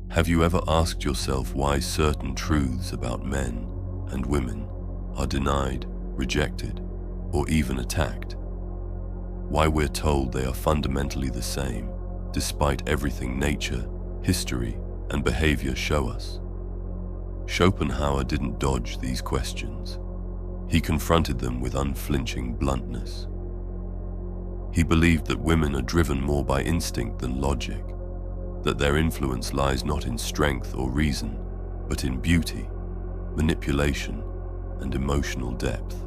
Have you ever asked yourself why certain truths about men and women are denied, rejected, or even attacked? Why we're told they are fundamentally the same, despite everything nature, history, and behavior show us? Schopenhauer didn't dodge these questions. He confronted them with unflinching bluntness. He believed that women are driven more by instinct than logic, that their influence lies not in strength or reason, but in beauty, manipulation, and emotional depth.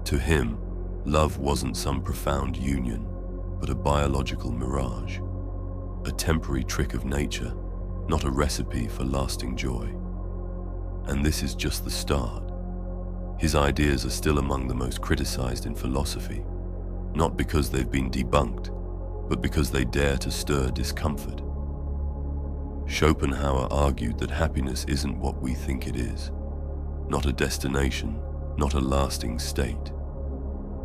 To him, love wasn't some profound union, but a biological mirage, a temporary trick of nature, not a recipe for lasting joy. And this is just the start. His ideas are still among the most criticized in philosophy, not because they've been debunked, but because they dare to stir discomfort. Schopenhauer argued that happiness isn't what we think it is, not a destination, not a lasting state.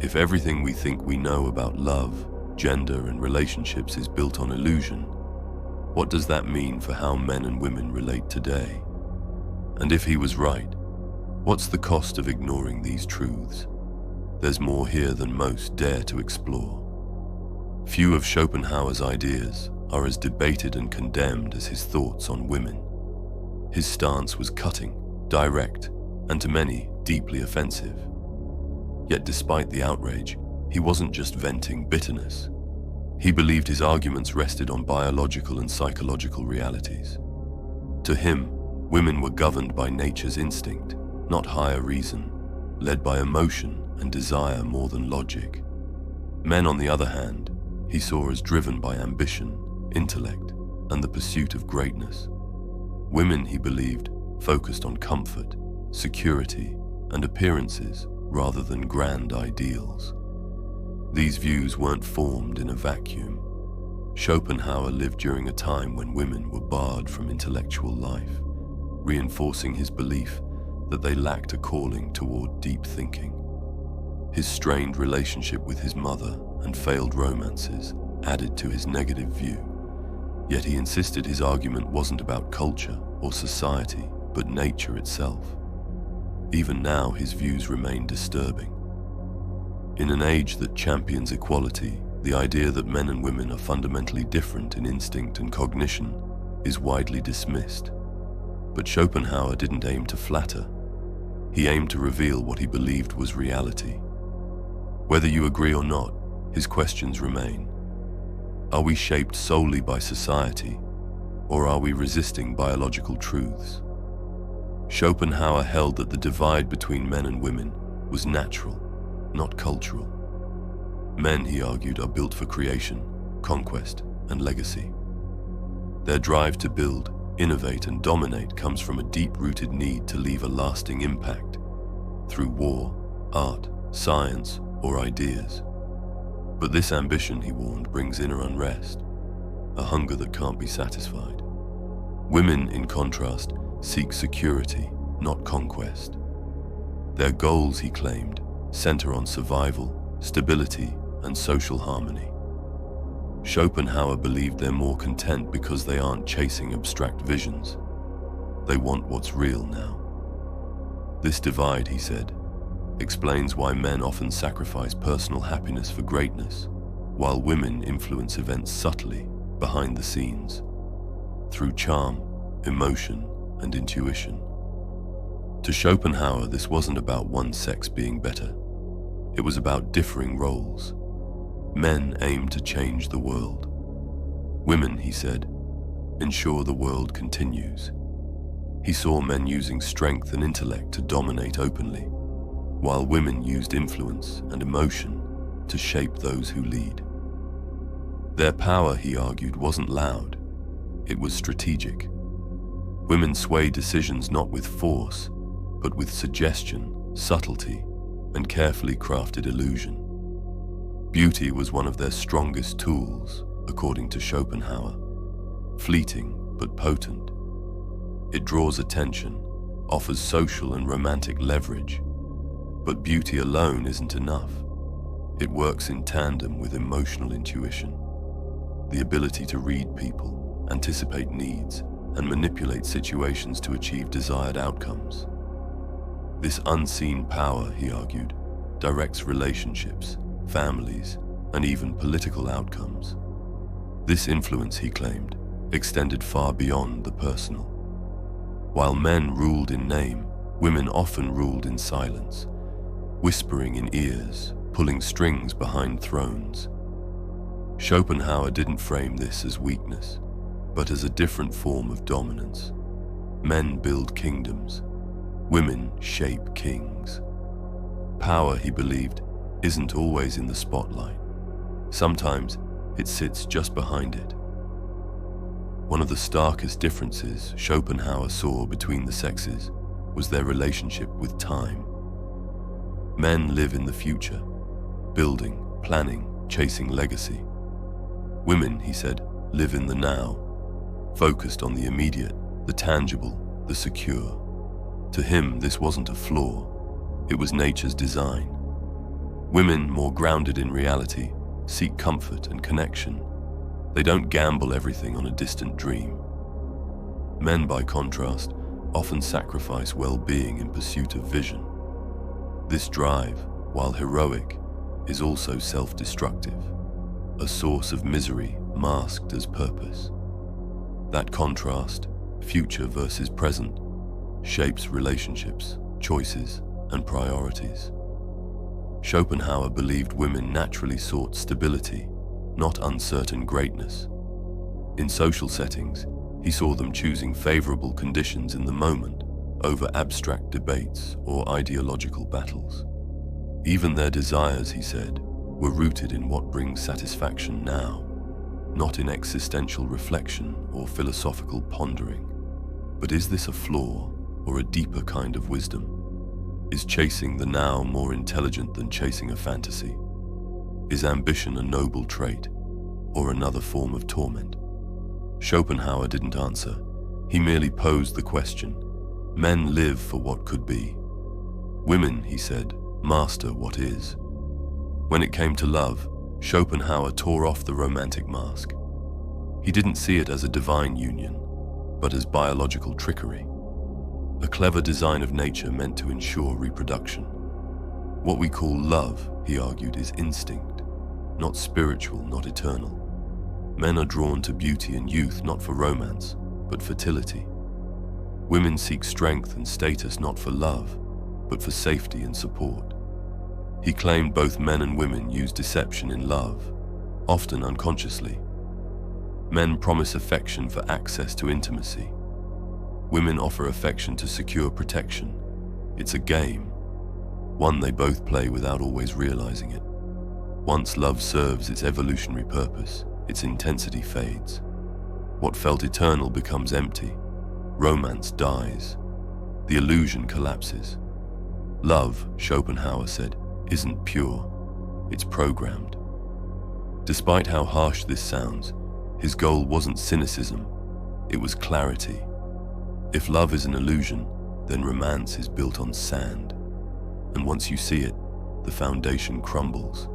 If everything we think we know about love, gender, and relationships is built on illusion, what does that mean for how men and women relate today? And if he was right, what's the cost of ignoring these truths? There's more here than most dare to explore. Few of Schopenhauer's ideas are as debated and condemned as his thoughts on women. His stance was cutting, direct, and to many, deeply offensive. Yet despite the outrage, he wasn't just venting bitterness. He believed his arguments rested on biological and psychological realities. To him, women were governed by nature's instinct, not higher reason, led by emotion and desire more than logic. Men, on the other hand, he saw as driven by ambition, intellect, and the pursuit of greatness. Women, he believed, focused on comfort, security, and appearances rather than grand ideals. These views weren't formed in a vacuum. Schopenhauer lived during a time when women were barred from intellectual life, reinforcing his belief that they lacked a calling toward deep thinking. His strained relationship with his mother and failed romances added to his negative view, yet he insisted his argument wasn't about culture or society, but nature itself. Even now, his views remain disturbing. In an age that champions equality, the idea that men and women are fundamentally different in instinct and cognition is widely dismissed. But Schopenhauer didn't aim to flatter. He aimed to reveal what he believed was reality. Whether you agree or not, his questions remain. Are we shaped solely by society, or are we resisting biological truths? Schopenhauer held that the divide between men and women was natural, not cultural. Men, he argued, are built for creation, conquest, and legacy. Their drive to build, innovate, and dominate comes from a deep-rooted need to leave a lasting impact through war, art, science, or ideas. But this ambition, he warned, brings inner unrest, a hunger that can't be satisfied. Women, in contrast, seek security, not conquest. Their goals, he claimed, center on survival, stability, and social harmony. Schopenhauer believed they're more content because they aren't chasing abstract visions. They want what's real now. This divide, he said, explains why men often sacrifice personal happiness for greatness, while women influence events subtly, behind the scenes, through charm, emotion, and intuition. To Schopenhauer, this wasn't about one sex being better. It was about differing roles. Men aim to change the world. Women, he said, ensure the world continues. He saw men using strength and intellect to dominate openly, while women used influence and emotion to shape those who lead. Their power, he argued, wasn't loud. It was strategic. Women sway decisions not with force, but with suggestion, subtlety, and carefully crafted illusion. Beauty was one of their strongest tools, according to Schopenhauer. Fleeting, but potent. It draws attention, offers social and romantic leverage. But beauty alone isn't enough. It works in tandem with emotional intuition, the ability to read people, anticipate needs, and manipulate situations to achieve desired outcomes. This unseen power, he argued, directs relationships, families, and even political outcomes. This influence, he claimed, extended far beyond the personal. While men ruled in name, women often ruled in silence, whispering in ears, pulling strings behind thrones. Schopenhauer didn't frame this as weakness, but as a different form of dominance. Men build kingdoms, women shape kings. Power, he believed, isn't always in the spotlight. Sometimes it sits just behind it. One of the starkest differences Schopenhauer saw between the sexes was their relationship with time. Men live in the future, building, planning, chasing legacy. Women, he said, live in the now, focused on the immediate, the tangible, the secure. To him, this wasn't a flaw, it was nature's design. Women, more grounded in reality, seek comfort and connection. They don't gamble everything on a distant dream. Men, by contrast, often sacrifice well-being in pursuit of vision. This drive, while heroic, is also self-destructive, a source of misery masked as purpose. That contrast, future versus present, shapes relationships, choices, and priorities. Schopenhauer believed women naturally sought stability, not uncertain greatness. In social settings, he saw them choosing favorable conditions in the moment over abstract debates or ideological battles. Even their desires, he said, were rooted in what brings satisfaction now, not in existential reflection or philosophical pondering. But is this a flaw or a deeper kind of wisdom? Is chasing the now more intelligent than chasing a fantasy? Is ambition a noble trait or another form of torment? Schopenhauer didn't answer. He merely posed the question. Men live for what could be. Women, he said, master what is. When it came to love, Schopenhauer tore off the romantic mask. He didn't see it as a divine union, but as biological trickery. A clever design of nature meant to ensure reproduction. What we call love, he argued, is instinct, not spiritual, not eternal. Men are drawn to beauty and youth not for romance, but fertility. Women seek strength and status not for love, but for safety and support. He claimed both men and women use deception in love, often unconsciously. Men promise affection for access to intimacy. Women offer affection to secure protection. It's a game, one they both play without always realizing it. Once love serves its evolutionary purpose, its intensity fades. What felt eternal becomes empty. Romance dies. The illusion collapses. Love, Schopenhauer said, isn't pure. It's programmed. Despite how harsh this sounds, his goal wasn't cynicism, it was clarity. If love is an illusion, then romance is built on sand. And once you see it, the foundation crumbles.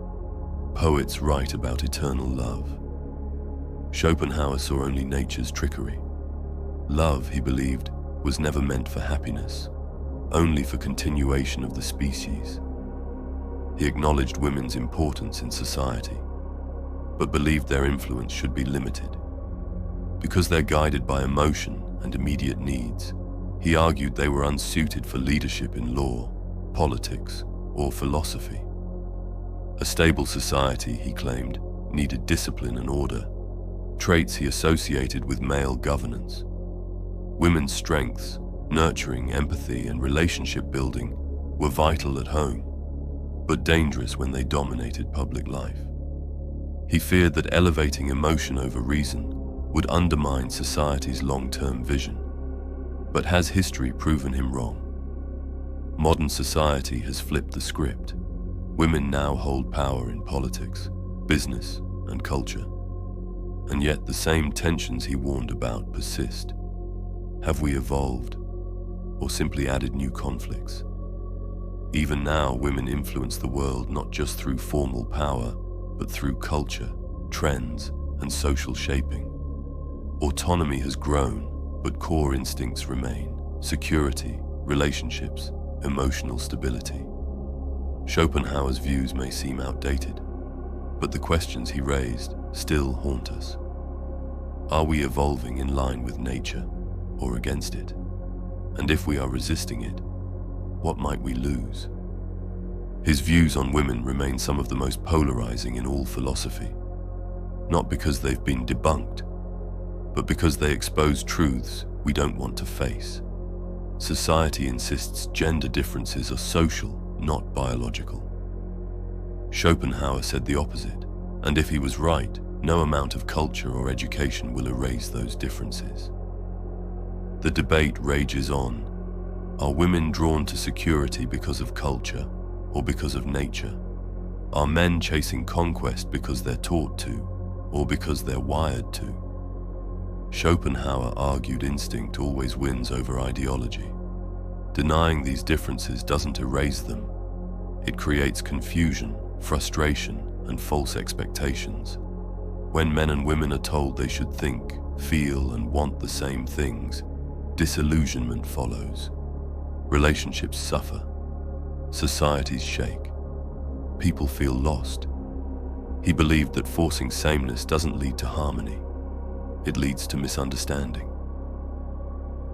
Poets write about eternal love. Schopenhauer saw only nature's trickery. Love, he believed, was never meant for happiness, only for continuation of the species. He acknowledged women's importance in society, but believed their influence should be limited. Because they're guided by emotion and immediate needs, he argued they were unsuited for leadership in law, politics, or philosophy. A stable society, he claimed, needed discipline and order, traits he associated with male governance. Women's strengths, nurturing, empathy, and relationship building were vital at home, but dangerous when they dominated public life. He feared that elevating emotion over reason would undermine society's long-term vision. But has history proven him wrong? Modern society has flipped the script. Women now hold power in politics, business, and culture. And yet the same tensions he warned about persist. Have we evolved, or simply added new conflicts? Even now, women influence the world not just through formal power, but through culture, trends, and social shaping. Autonomy has grown, but core instincts remain: security, relationships, emotional stability. Schopenhauer's views may seem outdated, but the questions he raised still haunt us. Are we evolving in line with nature or against it? And if we are resisting it, what might we lose? His views on women remain some of the most polarizing in all philosophy, not because they've been debunked, but because they expose truths we don't want to face. Society insists gender differences are social, not biological. Schopenhauer said the opposite, and if he was right, no amount of culture or education will erase those differences. The debate rages on. Are women drawn to security because of culture or because of nature? Are men chasing conquest because they're taught to or because they're wired to? Schopenhauer argued instinct always wins over ideology. Denying these differences doesn't erase them. It creates confusion, frustration, and false expectations. When men and women are told they should think, feel, and want the same things, disillusionment follows. Relationships suffer. Societies shake. People feel lost. He believed that forcing sameness doesn't lead to harmony. It leads to misunderstanding.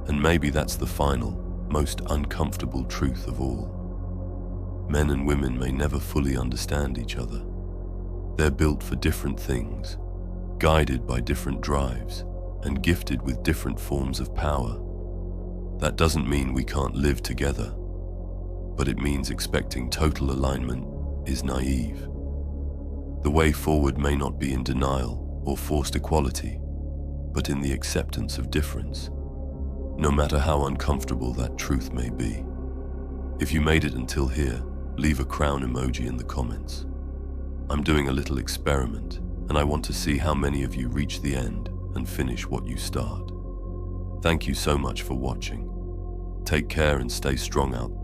And maybe that's the final, most uncomfortable truth of all. Men and women may never fully understand each other. They're built for different things, guided by different drives, and gifted with different forms of power. That doesn't mean we can't live together, but it means expecting total alignment is naive. The way forward may not be in denial or forced equality, but in the acceptance of difference, no matter how uncomfortable that truth may be. If you made it until here, leave a crown emoji in the comments. I'm doing a little experiment, and I want to see how many of you reach the end and finish what you start. Thank you so much for watching. Take care and stay strong out there.